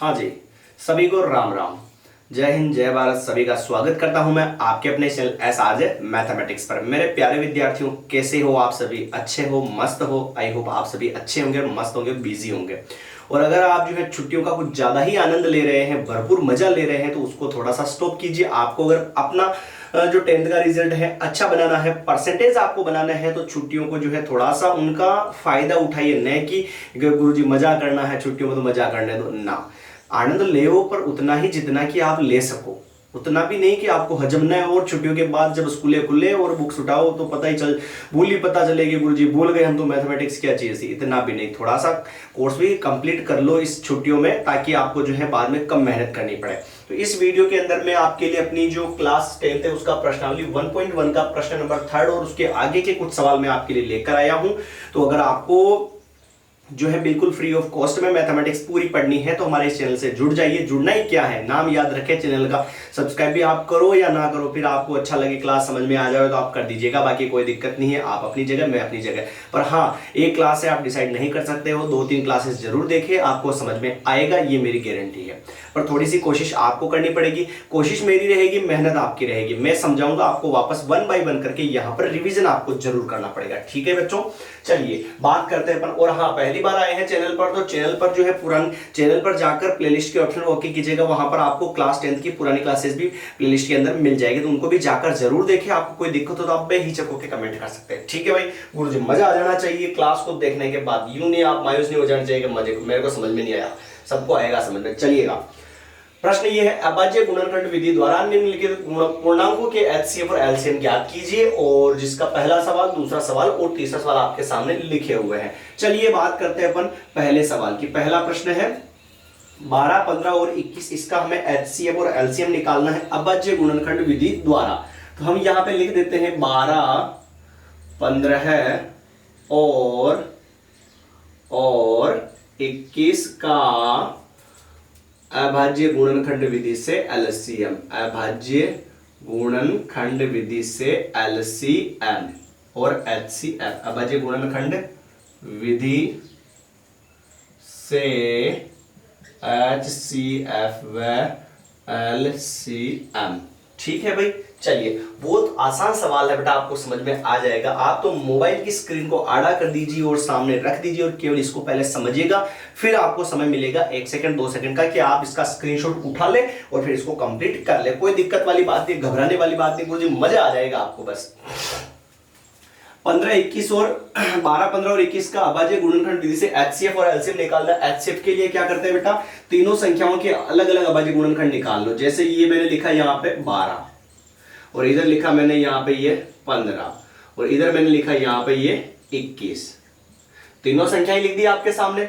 हाँ जी, सभी को राम राम। जय हिंद, जय भारत। सभी का स्वागत करता हूं मैं आपके अपने चैनल एसआरजे मैथमेटिक्स पर। मेरे प्यारे विद्यार्थियों, कैसे हो आप सभी? अच्छे हो, मस्त हो? आई होप आप सभी अच्छे होंगे, मस्त होंगे, बिजी होंगे। और अगर आप जो है छुट्टियों का कुछ ज्यादा ही आनंद ले रहे हैं, भरपूर मजा ले रहे हैं, तो उसको थोड़ा सा स्टॉप कीजिए। आपको अगर अपना जो 10th का रिजल्ट है अच्छा बनाना है, परसेंटेज आपको बनाना है, तो छुट्टियों को जो है थोड़ा सा उनका फायदा उठाइए। न कि गुरुजी मजा करना है छुट्टियों में तो मजा करने दो ना। आनंद ले पर उतना ही जितना कि आप ले सको, उतना भी नहीं कि आपको हजम न हो। और छुट्टियों के बाद जब स्कूलें खुले और बुक्स उठाओ तो पता चलेगी गुरुजी भूल गए हम तो मैथमेटिक्स क्या चीज थी। इतना भी नहीं, थोड़ा सा कोर्स भी कंप्लीट कर लो इस छुट्टियों में, ताकि आपको जो है बाद में कम मेहनत करनी पड़े। तो इस वीडियो के अंदर मैं आपके लिए अपनी जो क्लास 10th है उसका प्रश्नावली 1.1 का प्रश्न नंबर 3 और उसके आगे के कुछ सवाल मैं आपके लिए लेकर आया हूं। तो अगर आपको जो है बिल्कुल फ्री ऑफ कॉस्ट में मैथमेटिक्स पूरी पढ़नी है तो हमारे इस चैनल से जुड़ जाइए। जुड़ना ही क्या है, नाम याद रखें चैनल का। सब्सक्राइब भी आप करो या ना करो, फिर आपको अच्छा लगे, क्लास समझ में आ जाए तो आप कर दीजिएगा। बाकी कोई दिक्कत नहीं है, आप अपनी जगह, मैं अपनी जगह। पर हाँ, एक क्लास से आप डिसाइड नहीं कर सकते हो, 2-3 क्लासेस जरूर देखें, आपको समझ में आएगा, ये मेरी गारंटी है। पर थोड़ी सी कोशिश आपको करनी पड़ेगी। कोशिश मेरी रहेगी, मेहनत आपकी रहेगी। मैं समझाऊंगा आपको, वापस 1 बाय 1 करके यहाँ पर रिविजन आपको जरूर करना पड़ेगा। ठीक है बच्चों, चलिए बात करते हैं अपन। और हाँ, पहली बार आए हैं चैनल पर तो चैनल पर जो है पुरानी चैनल पर जाकर प्लेलिस्ट के ऑप्शन ओके कीजिएगा। वहां पर आपको क्लास 10th की पुरानी क्लासेस भी प्लेलिस्ट के अंदर मिल जाएगी, तो उनको भी जाकर जरूर देखें। आपको कोई दिक्कत हो तो आप बेहिचक होकर कमेंट कर सकते हैं। ठीक है भाई, गुरुजी मजा आ जाना चाहिए क्लास को देखने के बाद। यूं नहीं आप मायूस नहीं हो जाना चाहिए कि मजे मेरे को समझ में नहीं आया, सबको आएगा समझ में। चलिएगा, प्रश्न ये है, अभाज्य गुणनखंड विधि द्वारा निम्नलिखित पूर्णांकों के एचसीएफ और एलसीएम ज्ञात कीजिए। और जिसका पहला सवाल, दूसरा सवाल और तीसरा सवाल आपके सामने लिखे हुए हैं। चलिए बात करते हैं अपन पहले सवाल की। पहला प्रश्न है 12, 15 और 21, इसका हमें एचसीएफ और एलसीएम निकालना है अभाज्य गुणनखंड विधि द्वारा। तो हम यहां पे लिख देते हैं 12, 15 और 21 का अभाज्य गुणनखंड विधि से एलसीएम। अभाज्य गुणनखंड विधि से एलसीएम और एचसीएफ। अभाज्य गुणनखंड विधि से एचसीएफ व एलसीएम। ठीक है भाई, चलिए बहुत आसान सवाल है बेटा, आपको समझ में आ जाएगा। आप तो मोबाइल की स्क्रीन को आड़ा कर दीजिए और सामने रख दीजिए और केवल इसको पहले समझिएगा। फिर आपको समय मिलेगा 1 सेकंड 2 सेकंड का कि आप इसका स्क्रीनशॉट उठा ले और फिर इसको कंप्लीट कर ले। कोई दिक्कत वाली बात नहीं, घबराने वाली बात नहीं, मुझे मजा आ जाएगा आपको बस। 15, 21 और 12, 15 और 21 का अभाज्य गुणनखंड विधि से एचसीएफ और एलसीएम निकालना। एचसीएफ के लिए क्या करते हैं बेटा, तीनों संख्याओं के अलग अलग अभाज्य गुणनखंड निकाल लो। जैसे ये मैंने लिखा यहाँ पे 12 और इधर लिखा मैंने यहाँ पे ये 15 और इधर मैंने लिखा यहाँ पे ये 21। तीनों संख्याएं लिख दी आपके सामने।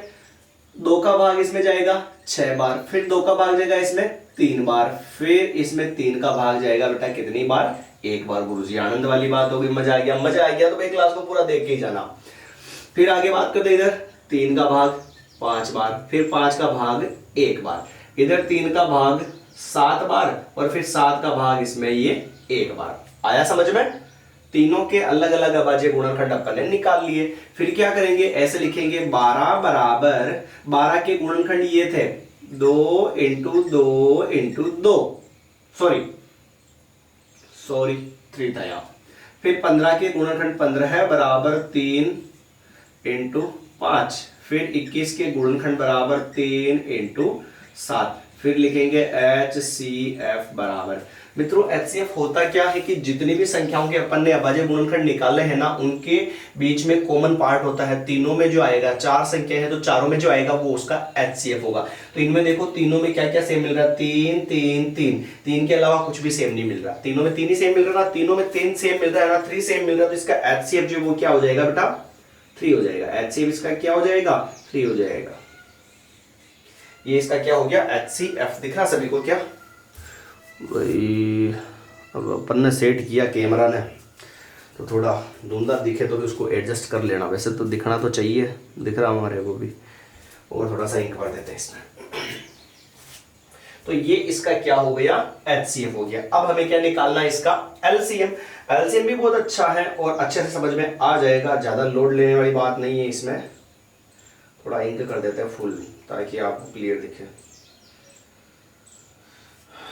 2 का भाग इसमें जाएगा 6 बार, फिर 2 का भाग जाएगा इसमें 3 बार, फिर इसमें 3 का भाग जाएगा बेटा कितनी बार? 1 बार। गुरुजी आनंद वाली बात होगी, मजा आ गया। मजा आ गया तो भाई क्लास को पूरा देख के ही जाना। फिर आगे बात करते, इधर 3 का भाग 5 बार, फिर 5 का भाग 1 बार, इधर 3 का भाग 7 बार और फिर 7 का भाग इसमें ये 1 बार। आया समझ में? तीनों के अलग अलग अभाज्य गुणनखंड अपन ने निकाल लिए। फिर क्या करेंगे, ऐसे लिखेंगे 12 बराबर 12 के गुणनखंड ये थे 2 इंटू 2 इंटू 2, सॉरी 3 था यहाँ। फिर 15 के गुणनखंड 15 बराबर 3 इंटू 5, फिर 21 के गुणनखंड बराबर 3 इंटू 7। फिर लिखेंगे HCF बराबर। मित्रों HCF होता क्या है कि जितनी भी संख्याओं के अपन ने अभाज्य गुणनखंड निकाले हैं ना, उनके बीच में कॉमन पार्ट होता है। तीनों में जो आएगा, 4 संख्या है तो चारों में जो आएगा वो उसका HCF होगा। तो इनमें देखो तीनों में क्या क्या सेम मिल रहा है, 3 3 3, 3 के अलावा कुछ भी सेम नहीं मिल रहा। तीनों में 3 ही सेम मिल रहा, तीनों में 3 सेम मिल रहा है ना, 3 सेम मिल रहा। तो इसका HCF जो वो क्या हो जाएगा बेटा, 3 हो जाएगा। HCF इसका क्या हो जाएगा, 3 हो जाएगा। ये इसका क्या हो गया, HCF। दिख रहा सभी को क्या भाई? अब अपन ने सेट किया कैमरा ने तो थोड़ा धुंधला दिखे तो भी उसको एडजस्ट कर लेना। वैसे तो दिखना तो चाहिए, दिख रहा हमारे को भी। और थोड़ा सा इंक भर देते हैं इसमें। तो ये इसका क्या हो गया, HCF हो गया। अब हमें क्या निकालना है, इसका LCM। LCM भी बहुत अच्छा है और अच्छे से समझ में आ जाएगा, ज्यादा लोड लेने वाली बात नहीं है इसमें। थोड़ा इंक कर देते हैं फुल ताकि आपको क्लियर दिखे।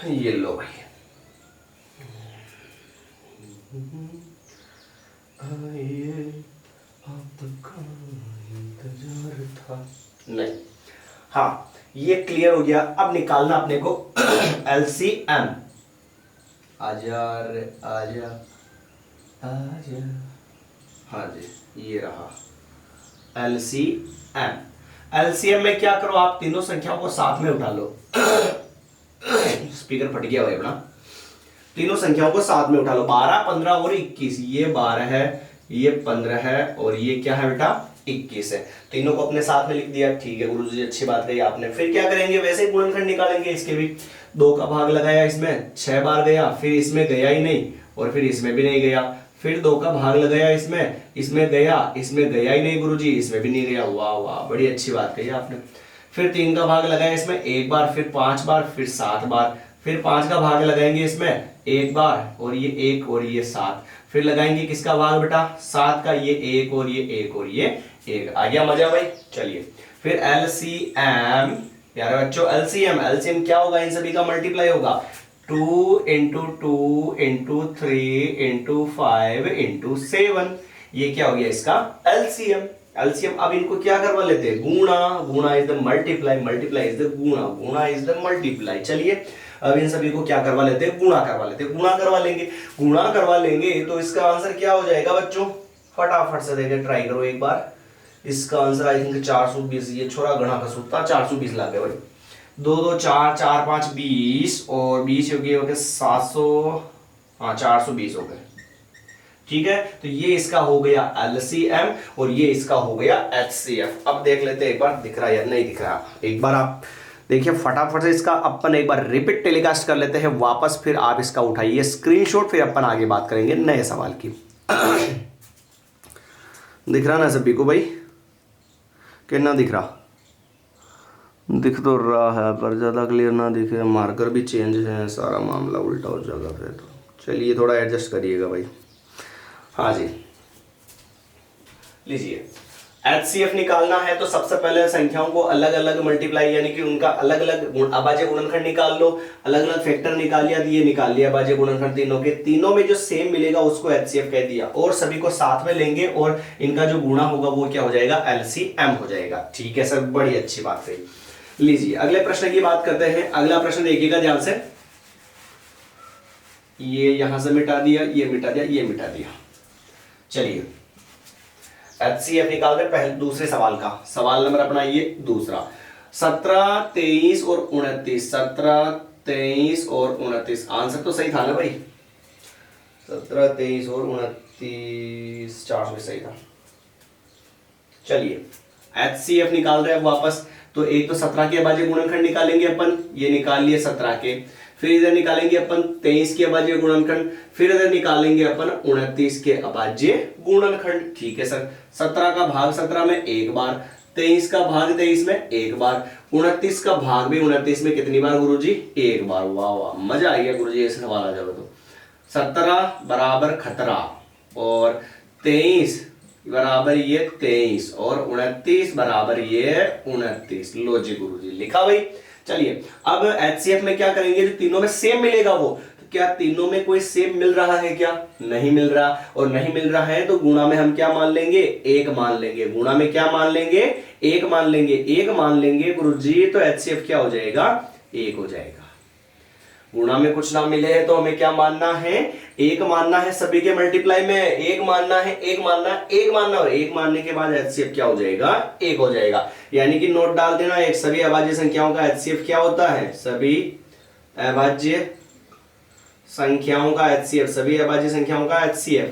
ये लो भाई, आइए आपका इंतजार था नहीं। हाँ ये क्लियर हो गया। अब निकालना अपने को LCM। आजा रे आजा आजा, हाँ जी ये रहा LCM। LCM में क्या करो, आप तीनों संख्याओं को साथ में उठा लो। स्पीकर फट गया भाई अपना। तीनों संख्याओं को साथ में उठा लो, 12, 15 और 21। ये 12 है, ये 15 है और ये क्या है बेटा 21 है। तीनों को अपने साथ में लिख दिया, ठीक है गुरु जी अच्छी बात कही आपने। फिर क्या करेंगे, वैसे ही गुणनखंड निकालेंगे इसके भी। 2 का भाग लगाया इसमें 6 बार गया, फिर इसमें गया ही नहीं और फिर इसमें भी नहीं गया। फिर 2 का भाग लगाया इसमें गया, इसमें गया ही नहीं गुरुजी, इसमें भी नहीं गया। वाह वाह बड़ी अच्छी बात कही आपने। फिर 3 का भाग लगाया इसमें 1 बार, फिर 5 बार, फिर 7 बार। फिर 5 का भाग लगाएंगे इसमें 1 बार और ये 1 और ये 7। फिर लगाएंगे किसका भाग बेटा 7 का, ये 1 और ये 1 और ये 1। आ गया मजा भाई। चलिए फिर LCM प्यारे बच्चों, LCM क्या होगा, इन सभी का मल्टीप्लाई होगा। 2 × 2 × 3 × 5 × 7। ये क्या हो गया इसका LCM। अब इनको क्या करवा लेते हैं, गुणा is the multiply is the गुणा इज द मल्टीप्लाई। चलिए अब इन सभी को क्या करवा लेते हैं, गुणा करवा करवा लेंगे तो इसका आंसर क्या हो जाएगा बच्चों, फटाफट से देखे ट्राई करो एक बार। इसका आंसर आई थिंक 420। ये छोरा गणा का सूत्र 420 ला गए भाई। 2 2 4 4 5 20 और 20 हो गए 700, हाँ 420 हो गए। ठीक है तो ये इसका हो गया LCM और ये इसका हो गया HCF। अब देख लेते हैं एक बार, दिख रहा है या नहीं दिख रहा, एक बार आप देखिए फटाफट से इसका अपन एक बार रिपीट टेलीकास्ट कर लेते हैं वापस, फिर आप इसका उठाइए स्क्रीनशॉट, फिर अपन आगे बात करेंगे नए सवाल की। दिख रहा ना सभी को भाई, कितना दिख रहा, दिख तो रहा है पर ज़्यादा क्लियर ना दिखे, मार्कर भी चेंज है, सारा मामला उल्टा हो जाएगा फिर तो। चलिए थोड़ा एडजस्ट करिएगा भाई। हाँ जी लीजिए, HCF निकालना है तो सबसे पहले संख्याओं को अलग अलग मल्टीप्लाई यानी कि उनका अलग अलग अभाज्य गुणनखंड निकाल लो। अलग अलग फैक्टर निकाल लिया, ये निकाल लिया अभाज्य गुणनखंड तीनों के, तीनों में जो सेम मिलेगा उसको HCF कह दिया और सभी को साथ में लेंगे और इनका जो गुणा होगा वो क्या हो जाएगा LCM हो जाएगा। ठीक है सर, बड़ी अच्छी बात है। लीजिए अगले प्रश्न की बात करते हैं। अगला प्रश्न देखिएगा ध्यान से, ये यहां से मिटा दिया, ये मिटा दिया, ये मिटा दिया। चलिए HCF निकाल रहे पहले दूसरे सवाल का, सवाल नंबर अपना ये दूसरा। 17 23 और 29, 17 23 और 29। आंसर तो सही था ना भाई, 17 23 और 29 4 में सही था। चलिए HCF निकाल रहे हैं वापस, तो एक तो 17 के अभाज्य गुणनखंड निकालेंगे अपन, ये निकाल लिए 17 के। फिर इधर निकालेंगे अपन 23 के अभाज्य गुणनखंड, फिर इधर निकालेंगे अपन 29 के अभाज्य गुणनखंड। ठीक है सर, 17 का भाग 17 में 1 बार, 23 का भाग 23 में 1 बार, 29 का भाग भी 29 में कितनी बार गुरुजी 1 बार। वाह वाह मजा आ गया गुरुजी, ऐसे सवाल आ जाओ तो। 17 बराबर खतरा और 23 बराबर ये 23 और 29 बराबर ये 29। लो जी गुरुजी लिखा भाई। चलिए अब HCF में क्या करेंगे, जो तीनों में सेम मिलेगा वो, तो क्या तीनों में कोई सेम मिल रहा है क्या, नहीं मिल रहा, और नहीं मिल रहा है तो गुणा में हम क्या मान लेंगे 1 मान लेंगे। गुणा में क्या मान लेंगे 1 मान लेंगे, 1 मान लेंगे गुरुजी, तो HCF क्या हो जाएगा 1 हो जाएगा। गुणा में कुछ ना मिले है तो हमें क्या मानना है 1 मानना है, सभी के मल्टीप्लाई में 1 मानना है, 1 मानना है, 1 मानना, और 1 मानने के बाद HCF क्या हो जाएगा 1 हो जाएगा। यानी कि नोट डाल देना, एक सभी अभाज्य संख्याओं का HCF क्या होता है, सभी अभाज्य संख्याओं का HCF, सभी अभाज्य संख्याओं का HCF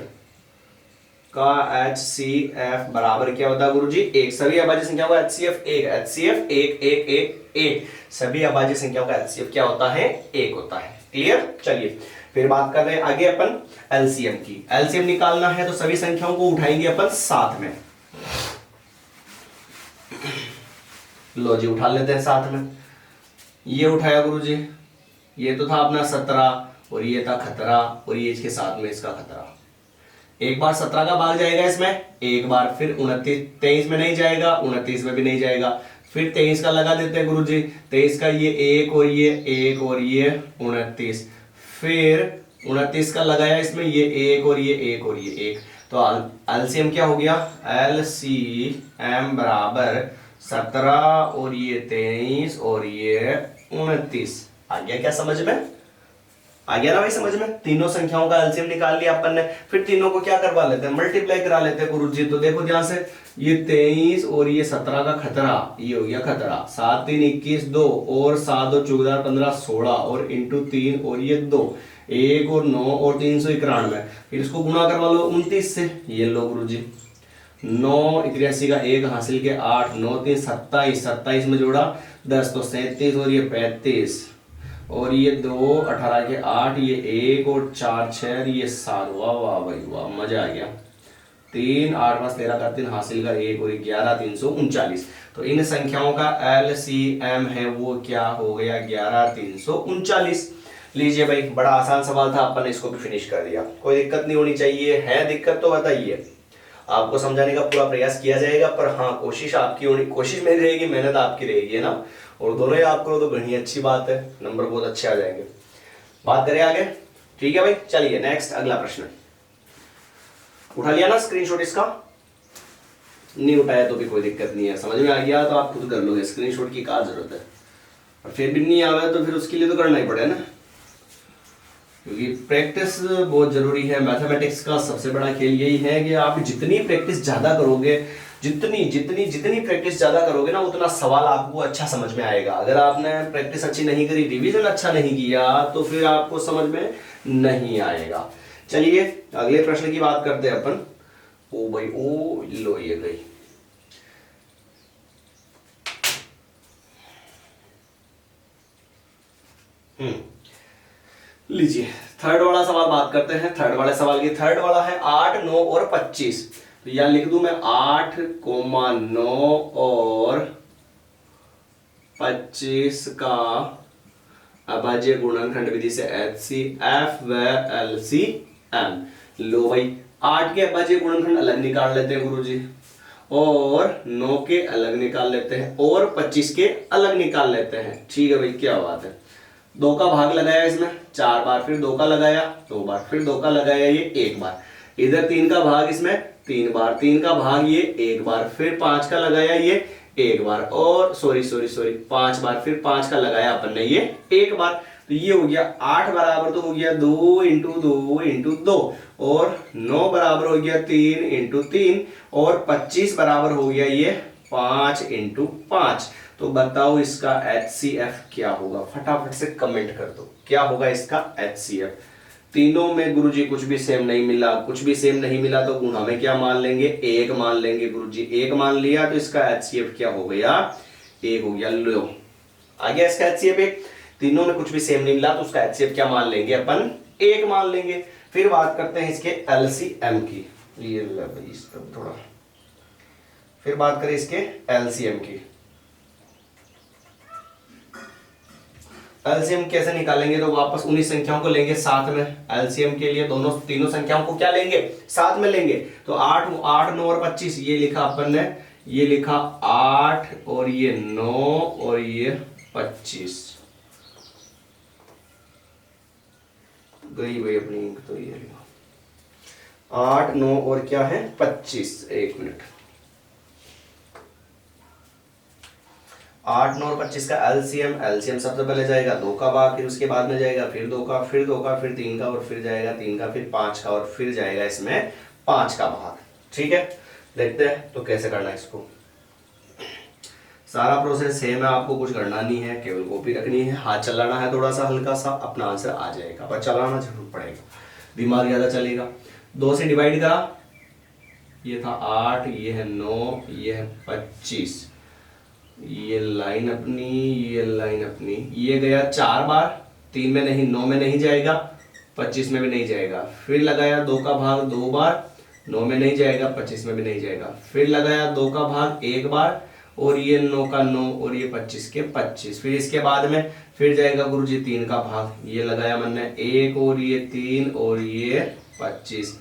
का HCF बराबर क्या होता है गुरुजी 1। सभी अभाज्य संख्याओं का HCF 1, HCF 1 1 1 1, सभी अभाज्य संख्याओं का HCF क्या होता है 1 होता है। क्लियर। चलिए फिर बात कर रहे हैं आगे अपन LCM की। LCM निकालना है तो सभी संख्याओं को उठाएंगे अपन साथ में। लो जी उठा लेते हैं साथ में। ये उठाया गुरुजी, ये तो था अपना 17 और ये था खतरा और ये इसके साथ में इसका खतरा। एक बार 17 का भाग जाएगा इसमें 1 बार, फिर 29 23 में नहीं जाएगा, 29 में भी नहीं जाएगा, फिर 23 का लगा देते हैं गुरुजी, 23 का ये एक और ये एक और ये 29, फिर 29 का लगाया इसमें ये एक और ये एक और ये एक, तो एलसीएम क्या हो गया, एलसीएम बराबर 17 और ये 23 और ये 29। आ गया क्या समझ में, आ गया ना भाई समझ में। तीनों संख्याओं का एलसीएम निकाल लिया अपन ने, फिर तीनों को क्या करवा लेते हैं, मल्टीप्लाई करा लेते हैं गुरुजी। तो देखो ध्यान से, ये 23 और ये 17 का खतरा, ये हो गया खतरा, 7 3 21 2 और 7 2 14 15 16 और इंटू 3 और ये 2, 1 और 9 और 391, फिर इसको गुणा करवा लो 29 से, ये लो गुरुजी 9 81 का 1 हासिल के 8 9 3 27, 27 में जोड़ा 10 तो 37 और ये 35 और ये 2 18 के 8, ये 1 और 4 6 ये 7, वाह वाह भाई वाह, मजा आ गया। 3 8 5 13 का 3 हासिल का 1 और 11 339। तो इन संख्याओं का एलसीएम है वो क्या हो गया, 11 339। लीजिए भाई, बड़ा आसान सवाल था, अपन ने इसको भी फिनिश कर दिया, कोई दिक्कत नहीं होनी चाहिए, है दिक्कत तो बताइए, आपको समझाने का पूरा प्रयास किया जाएगा, पर हाँ कोशिश आपकी होनी, कोशिश मेरी रहेगी, मेहनत आपकी रहेगी, है ना, और दोनों ही आप करो तो बड़ी अच्छी बात है, नंबर बहुत अच्छे आ जाएंगे। बात करें आगे, ठीक है भाई, चलिए नेक्स्ट अगला प्रश्न। उठा लिया ना स्क्रीनशॉट इसका, नहीं उठाया तो भी कोई दिक्कत नहीं है, समझ में आ गया तो आप खुद कर लोगे, स्क्रीनशॉट की क्या जरूरत है, और फिर भी नहीं आवे तो फिर उसके लिए तो करना ही पड़े ना, क्योंकि प्रैक्टिस बहुत जरूरी है। मैथमेटिक्स का सबसे बड़ा खेल यही है कि आप जितनी प्रैक्टिस ज्यादा करोगे, जितनी जितनी जितनी प्रैक्टिस ज्यादा करोगे ना, उतना सवाल आपको अच्छा समझ में आएगा। अगर आपने प्रैक्टिस अच्छी नहीं करी, रिवीजन अच्छा नहीं किया, तो फिर आपको समझ में नहीं आएगा। चलिए अगले प्रश्न की बात करते हैं अपन। ओ भाई ओ, लो ये गई, लीजिए थर्ड वाला सवाल बात करते हैं। थर्ड वाले सवाल की, थर्ड वाला है 8 9 और 25। तो यहां लिख दूं मैं 8, 9 और 25 का अभाज्य गुणनखंड विधि से HCF व LCM। लो भाई, 8 के अभाज्य गुणनखंड अलग निकाल लेते हैं गुरुजी, और 9 के अलग निकाल लेते हैं, और 25 के अलग निकाल लेते हैं। ठीक है भाई, क्या बात है। 2 का भाग लगाया इसमें 4 बार, फिर 2 का लगाया 2 बार, फिर 2 का लगाया ये 1 बार, इधर 3 का भाग इसमें 3 बार, 3 का भाग ये 1 बार, फिर 5 का लगाया ये 1 बार, और सॉरी 5 बार, फिर 5 का लगाया अपन ने ये 1 बार। तो ये हो गया 8 बराबर तो हो गया 2 इंटू 2 इंटू 2, और 9 बराबर हो गया 3 इंटू 3, और 25 बराबर हो गया ये 5 इंटू 5। तो बताओ इसका HCF क्या होगा, फटाफट से कमेंट कर दो, क्या होगा इसका HCF। तीनों में गुरुजी कुछ भी सेम नहीं मिला, कुछ भी सेम नहीं मिला तो गुणा में क्या मान लेंगे, 1 मान लेंगे गुरुजी। 1 मान लिया तो इसका HCF क्या हो गया, 1 हो गया। लो आ गया इसका HCF 1। तीनों में कुछ भी सेम नहीं मिला तो उसका HCF क्या मान लेंगे अपन, 1 मान लेंगे। फिर बात करते हैं इसके LCM की, ये थोड़ा, फिर बात करें इसके LCM की। एलसीएम कैसे निकालेंगे, तो वापस उन्हीं संख्याओं को लेंगे साथ में। एलसीएम के लिए दोनों तीनों संख्याओं को क्या लेंगे, साथ में लेंगे। तो 8 9 और 25, ये लिखा अपन ने, ये लिखा 8 और ये 9 और ये 25 गई भाई अपनी इंक, तो ये लिखा 8 9 और क्या है 25। 1 मिनट, 8 9 और 25 का एलसीएम सबसे पहले जाएगा 2 का भाग, फिर उसके बाद में जाएगा फिर 2 का, फिर 2 का, फिर 3 का, और फिर जाएगा 3 का, फिर 5 का, और फिर जाएगा इसमें 5 का भाग। ठीक है, देखते हैं तो कैसे करना है इसको। सारा प्रोसेस सेम है, आपको कुछ करना नहीं है, केवल कॉपी रखनी है, हाथ चलाना है थोड़ा सा हल्का सा, अपना आंसर आ जाएगा, पर चलाना जरूर पड़ेगा, दिमाग ज्यादा चलेगा। 2 से डिवाइड करा, ये था 8, ये है 9, ये है 25, ये लाइन अपनी, ये लाइन अपनी, ये गया 4 बार, 3 में नहीं, 9 में नहीं जाएगा, 25 में भी नहीं जाएगा। फिर लगाया 2 का भाग 2 बार, 9 में नहीं जाएगा, 25 में भी नहीं जाएगा। फिर लगाया 2 का भाग 1 बार, और ये 9 का 9 और ये 25 के 25। फिर इसके बाद में फिर जाएगा गुरुजी 3 का भाग, ये लगाया मैंने 1 और ये 3 और ये 25।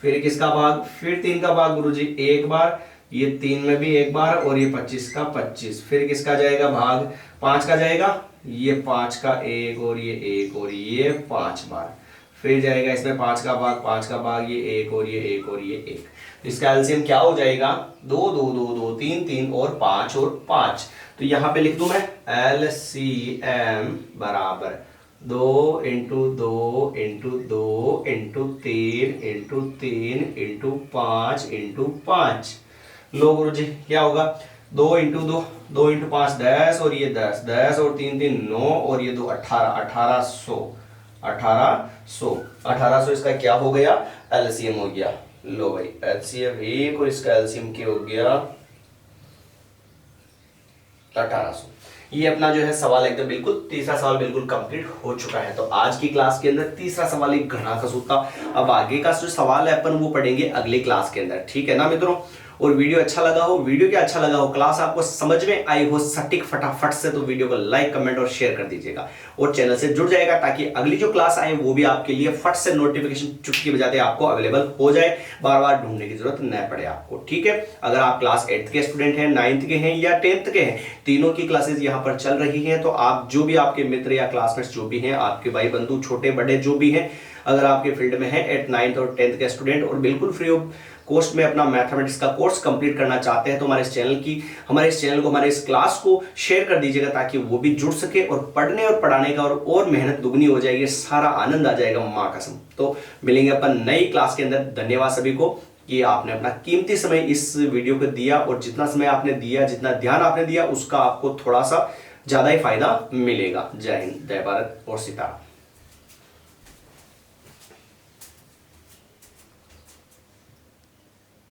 फिर किसका भाग, फिर 3 का भाग गुरुजी 1 बार, ये 3 में भी एक बार और ये 25 का 25, फिर किसका जाएगा भाग, 5 का जाएगा, ये 5 का एक और ये एक और ये 5 बार, फिर जाएगा इसमें 5 का भाग, 5 का भाग, ये एक और ये एक और ये एक। तो इसका एलसीएम क्या हो जाएगा, 2 2 2 2 3 3 और 5। तो यहां पे लिख दूं मैं एलसीएम बराबर 2 into 2 into 2 into 3 into 3 into 5 into 5। लो गुरु जी क्या होगा, 2 इंटू 2, 2 इंटू 5 10 और ये 10, 10 और 3 3 9 और ये 2 18, 1800 इसका क्या हो गया, एलसीएम हो गया। लो भाई एलसीएम 1 और इसका एलसीएम क्या हो गया, 1800। ये अपना जो है सवाल एकदम बिल्कुल, तीसरा सवाल बिल्कुल कंप्लीट हो चुका है। तो आज की क्लास के अंदर तीसरा सवाल एक घना खसूता। अब आगे का जो सवाल है अपन वो पढ़ेंगे अगले क्लास के अंदर, ठीक है ना मित्रों। और वीडियो अच्छा लगा हो, वीडियो क्या अच्छा लगा हो, क्लास आपको समझ में आई हो सटीक फटाफट से, तो वीडियो को लाइक कमेंट और शेयर कर दीजिएगा और चैनल से जुड़ जाएगा ताकि अगली जो क्लास आए वो भी आपके लिए फट से नोटिफिकेशन चुटकी बजाते आपको अवेलेबल हो जाए, बार बार ढूंढने की जरूरत न पड़े आपको, ठीक है। अगर आप क्लास 8th के स्टूडेंट हैं, 9th के हैं या 10th के हैं, तीनों की क्लासेस यहाँ पर चल रही है। तो आप जो भी आपके मित्र या क्लासमेट्स जो भी हैं, आपके भाई बंधु छोटे बड़े जो भी हैं, अगर आपके फील्ड में है 8th 9th और 10th के स्टूडेंट और बिल्कुल फ्री ऑफ कॉस्ट में अपना मैथमेटिक्स का कोर्स कंप्लीट करना चाहते हैं, तो हमारे इस चैनल को हमारे इस क्लास को शेयर कर दीजिएगा ताकि वो भी जुड़ सके और पढ़ने और पढ़ाने का और मेहनत दुगनी हो जाएगी, सारा आनंद आ जाएगा मां कसम। तो मिलेंगे अपन नई क्लास के अंदर। धन्यवाद सभी को कि आपने अपना कीमती समय इस वीडियो को दिया, और जितना समय आपने दिया, जितना ध्यान आपने दिया, उसका आपको थोड़ा सा ज्यादा ही फायदा मिलेगा। जय हिंद, जय भारत और सीताराम।